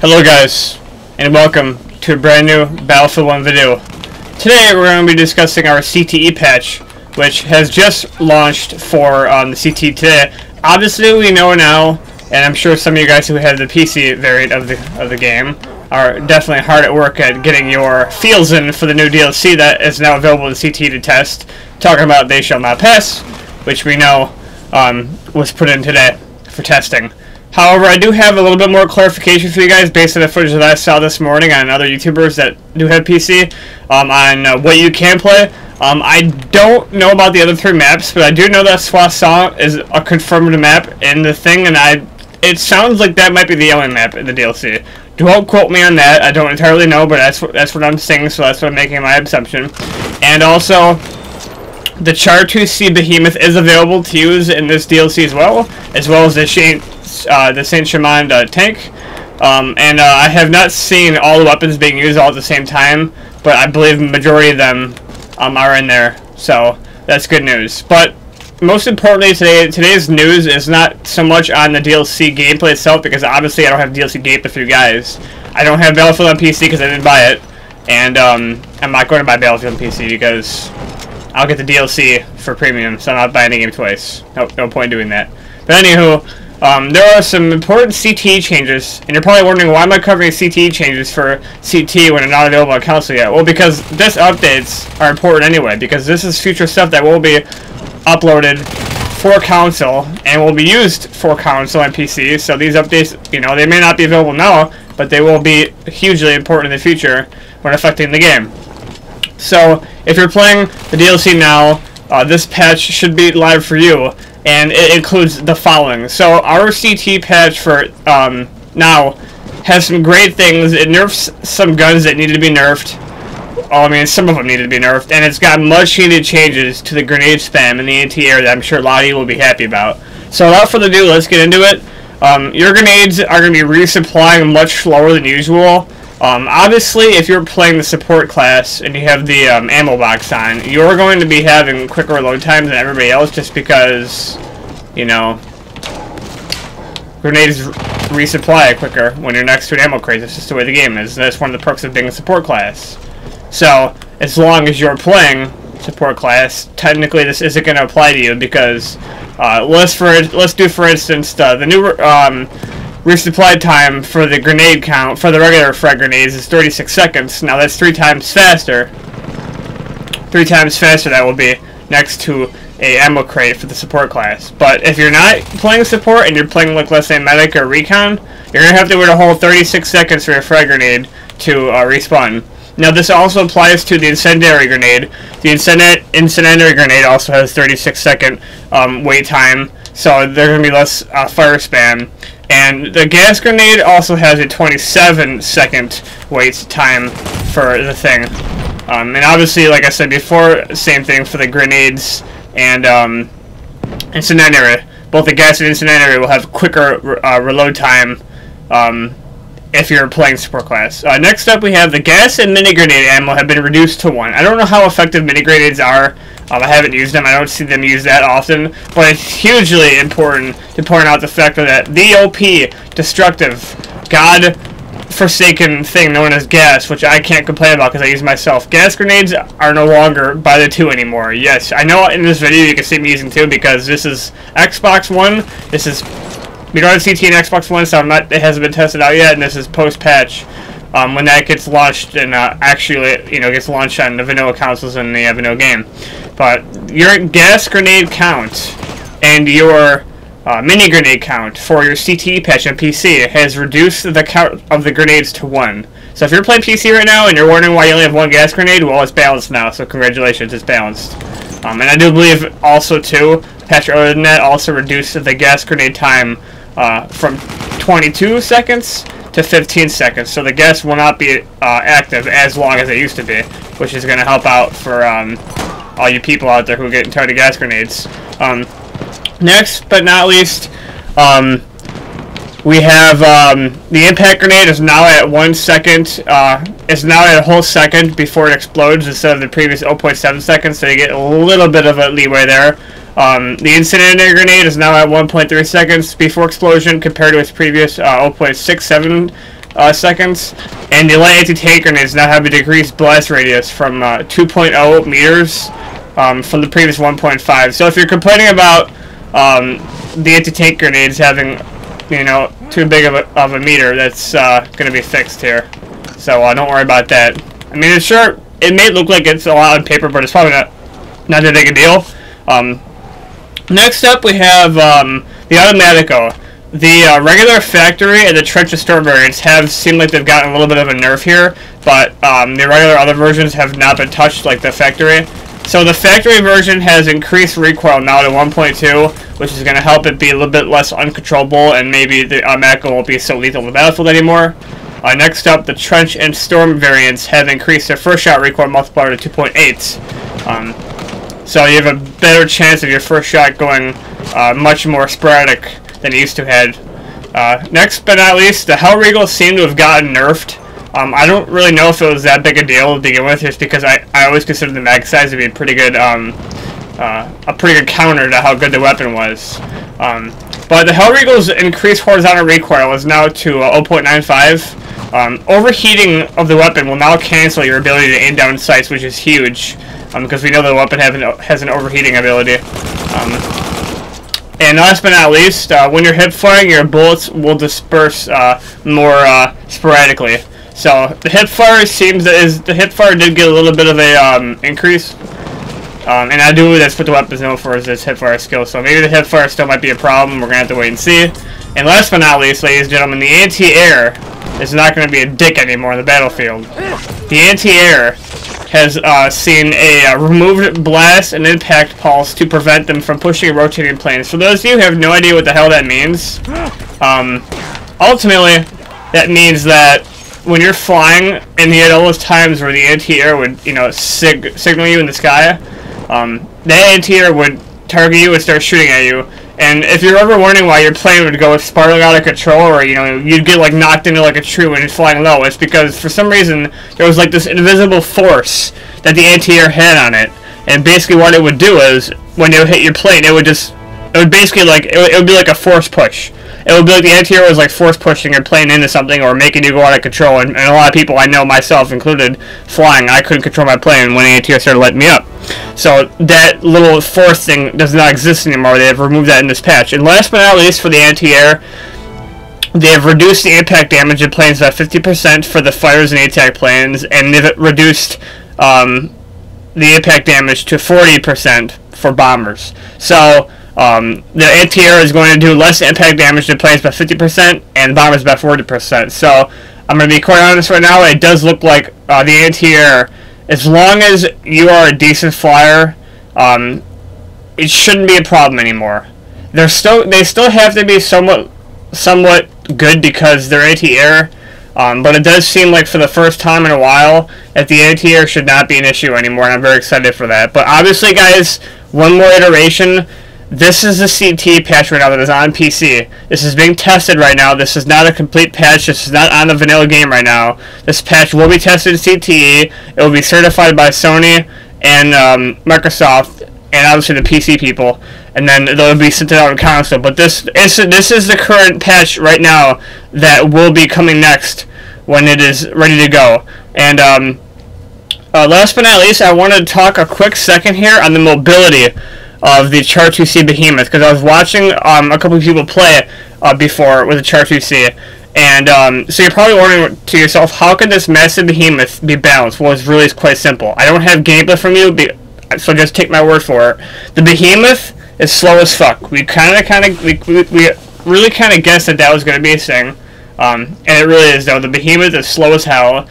Hello guys, and welcome to a brand new Battlefield 1 video. Today we're going to be discussing our CTE patch, which has just launched for the CTE today. Obviously we know now, and I'm sure some of you guys who have the PC variant of the game are definitely hard at work at getting your feels in for the new DLC that is now available in CTE to test. Talking about They Shall Not Pass, which we know was put in today for testing. However, I do have a little bit more clarification for you guys based on the footage that I saw this morning on other YouTubers that do have PC on what you can play. I don't know about the other three maps, but I do know that Soissons is a confirmed map in the thing, and it sounds like that might be the only map in the DLC. Don't quote me on that. I don't entirely know, but that's what I'm saying, so that's what I'm making my assumption. And also, the Char 2C Behemoth is available to use in this DLC as well as the Saint-Chamond tank. I have not seen all the weapons being used all at the same time, but I believe the majority of them are in there, so that's good news. But most importantly, today's news is not so much on the DLC gameplay itself, because obviously I don't have DLC gameplay for you guys. I don't have Battlefield on PC because I didn't buy it, and I'm not going to buy Battlefield on PC because I'll get the DLC for premium, so I'm not buying the game twice. No point doing that. But anywho, there are some important CTE changes, and you're probably wondering, why am I covering CTE changes for CTE when they're not available on console yet? Well, because this updates are important anyway, because this is future stuff that will be uploaded for console and will be used for console and PC. So these updates, they may not be available now, but they will be hugely important in the future when affecting the game. So if you're playing the DLC now, this patch should be live for you, and it includes the following. So our CTE patch for now has some great things. It nerfs some guns that needed to be nerfed. Well, I mean, some of them needed to be nerfed, and it's got much needed changes to the grenade spam in the anti-air that I'm sure a lot of you will be happy about. So without further ado, let's get into it. Your grenades are going to be resupplying much slower than usual. Obviously, if you're playing the support class and you have the ammo box on, you're going to be having quicker load times than everybody else, just because, grenades resupply quicker when you're next to an ammo crate. That's just the way the game is. That's one of the perks of being a support class. So, as long as you're playing support class, technically this isn't going to apply to you, because let's do, for instance, the new resupply time for the grenade count for the regular frag grenades is 36 seconds. Now that's 3 times faster. 3 times faster that will be next to a ammo crate for the support class. But if you're not playing support and you're playing, like, let's say medic or recon, you're gonna have to wait a whole 36 seconds for your frag grenade to respawn. Now this also applies to the incendiary grenade. The incendiary grenade also has 36-second wait time, so there's gonna be less fire spam. And the gas grenade also has a 27-second wait time for the thing. And obviously, like I said before, same thing for the grenades and incendiary. Both the gas and incendiary will have quicker reload time if you're playing support class. Next up, we have the gas and mini grenade ammo have been reduced to 1. I don't know how effective mini grenades are. I haven't used them. I don't see them used that often, but it's hugely important to point out the fact that the OP, destructive, God-forsaken thing known as gas, which I can't complain about because I use myself. Gas grenades are no longer by the 2 anymore. Yes, I know in this video you can see me using 2 because this is Xbox One. We don't have CTE and Xbox One, so it hasn't been tested out yet, and this is post-patch. When that gets launched and actually, gets launched on the vanilla consoles in the vanilla game. But your gas grenade count and your mini grenade count for your CTE patch on PC has reduced the count of the grenades to 1. So if you're playing PC right now and you're wondering why you only have 1 gas grenade, well, it's balanced now, so congratulations, it's balanced. And I do believe also, too, patch earlier than that also reduced the gas grenade time from 22 seconds to 15 seconds, so the gas will not be active as long as it used to be, which is going to help out for all you people out there who are getting tired of gas grenades. Next but not least, we have the impact grenade is now at 1 second. It's now at a whole second before it explodes instead of the previous 0.7 seconds, so you get a little bit of a leeway there. The incendiary grenade is now at 1.3 seconds before explosion compared to its previous 0.67 seconds, and the light anti-tank grenades now have a decreased blast radius from 2.0 meters from the previous 1.5. So if you're complaining about the anti-tank grenades having, you know, too big of a meter, that's going to be fixed here. So don't worry about that. I mean, it may look like it's a lot on paper, but it's probably not that big a deal. Next up, we have the Automatico. The regular factory and the Trench and Storm variants have seemed like they've gotten a little bit of a nerf here, but the regular other versions have not been touched like the factory. So the factory version has increased recoil now to 1.2, which is going to help it be a little bit less uncontrollable, and maybe the Automatico won't be so lethal in the battlefield anymore. Next up, the Trench and Storm variants have increased their first shot recoil multiplier to 2.8. So you have a better chance of your first shot going much more sporadic than it used to had. Next but not least, the Hellregals seem to have gotten nerfed. I don't really know if it was that big a deal to begin with, just because I always considered the mag size to be a pretty good counter to how good the weapon was. But the Hellregal's increased horizontal recoil is now to 0.95. Overheating of the weapon will now cancel your ability to aim down sights, which is huge, because we know the weapon has an overheating ability. And last but not least, when you're hip firing, your bullets will disperse more sporadically. So the hip fire did get a little bit of a increase, and I do that's what the weapon's known for, is its hip fire skill. So maybe the hip fire still might be a problem. We're gonna have to wait and see. And last but not least, ladies and gentlemen, the anti-air is not going to be a dick anymore in the battlefield. The anti-air has seen a removed blast and impact pulse to prevent them from pushing rotating planes. For those of you who have no idea what the hell that means, ultimately, that means that when you're flying, and you had all those times where the anti-air would, you know, signal you in the sky, that anti-air would target you and start shooting at you. And if you're ever wondering why your plane would go spiraling out of control, or, you know, you'd get like knocked into like a tree when it's flying low, it's because for some reason there was like this invisible force that the anti-air had on it. And basically what it would do is, when it would hit your plane, it would basically like, it would be like a force push. It would be like the anti-air was like force pushing your plane into something, or making you go out of control. And a lot of people, I know myself included, flying, I couldn't control my plane when the anti-air started letting me up. So that little force thing does not exist anymore. They have removed that in this patch. And last but not least, for the anti-air, they have reduced the impact damage of planes by 50% for the fighters and attack planes, and they've reduced the impact damage to 40% for bombers. So the anti-air is going to do less impact damage to planes by 50% and bombers by 40%. So I'm going to be quite honest right now, it does look like the anti-air, as long as you are a decent flyer, it shouldn't be a problem anymore. They still have to be somewhat good because they're anti-air, but it does seem like for the first time in a while that the anti-air should not be an issue anymore, and I'm very excited for that. But obviously, guys, one more iteration. This is the CTE patch right now that is on PC. This is being tested right now. This is not a complete patch. This is not on the vanilla game right now. This patch will be tested in CTE. It will be certified by Sony and Microsoft, and obviously the PC people. And then they'll be sent out on console. But this is the current patch right now that will be coming next when it is ready to go. And last but not least, I want to talk a quick second here on the mobility of the Char 2C Behemoth, because I was watching a couple of people play before with the Char 2C, and so you're probably wondering to yourself, how can this massive Behemoth be balanced? Well, it's really quite simple. I don't have gameplay from you, so just take my word for it. The Behemoth is slow as fuck. We really kind of guessed that was going to be a thing, and it really is though. The Behemoth is slow as hell.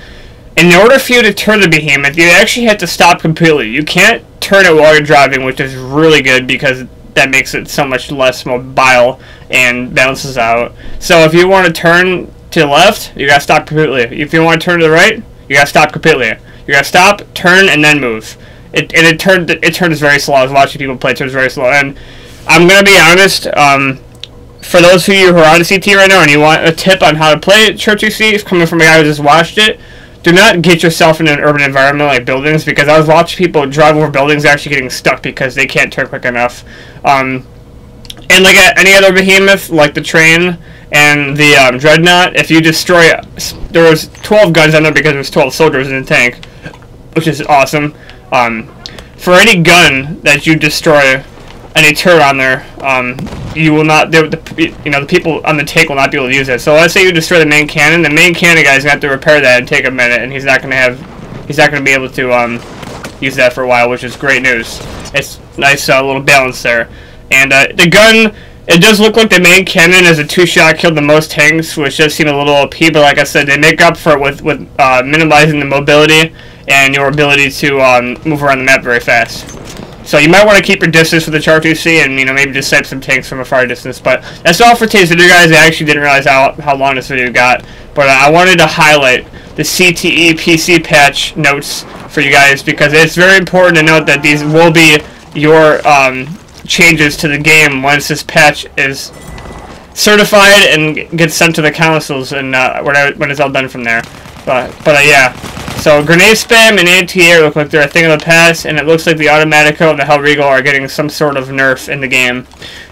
In order for you to turn the Behemoth, you actually have to stop completely. You can't turn it while you're driving, which is really good because that makes it so much less mobile and balances out. So if you want to turn to the left, you gotta stop completely. If you want to turn to the right, you gotta stop completely. You gotta stop, turn, and then move. It turns very slow. I was watching people play. It turns very slow. And I'm gonna be honest. For those of you who are on the CT right now and you want a tip on how to play Char 2C, coming from a guy who just watched it, do not get yourself in an urban environment like buildings, because I was watching people drive over buildings actually getting stuck because they can't turn quick enough. And like any other Behemoth, like the train, and the Dreadnought, if you destroy, there was 12 guns on there because there was 12 soldiers in the tank, which is awesome. For any gun that you destroy, any turret on there, you will not, the people on the tank will not be able to use it. So let's say you destroy the main cannon guy's gonna have to repair that and take a minute, and he's not gonna be able to use that for a while, which is great news. It's nice little balance there. And the gun, it does look like the main cannon as a 2-shot killed the most tanks, which does seem a little OP, but like I said, they make up for it with minimizing the mobility and your ability to move around the map very fast. So you might want to keep your distance with the Chartreuse and, maybe just set some tanks from a far distance. But that's all for today's video, guys. I actually didn't realize how long this video got, but I wanted to highlight the CTE PC patch notes for you guys, because it's very important to note that these will be your changes to the game once this patch is certified and gets sent to the councils, and when it's all done from there. But yeah, so grenade spam and anti-air look like they're a thing of the past, and it looks like the Automatico and the Hellriegel are getting some sort of nerf in the game.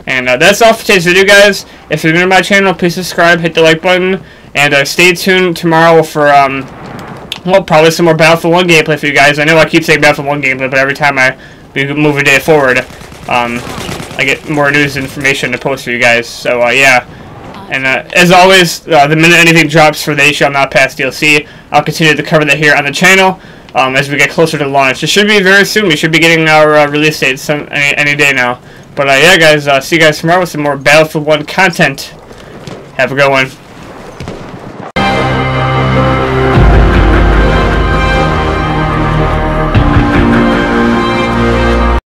And that's all for today's video, guys. If you're new to my channel, please subscribe, hit the like button, and stay tuned tomorrow for well, probably some more Battlefield 1 gameplay for you guys. I know I keep saying Battlefield 1 gameplay, but every time we move a day forward, I get more news and information to post for you guys. So yeah, and as always, the minute anything drops for the They Shall Not Pass DLC, I'll continue to cover that here on the channel as we get closer to launch. It should be very soon. We should be getting our release date any day now. But yeah, guys, see you guys tomorrow with some more Battlefield 1 content. Have a good one.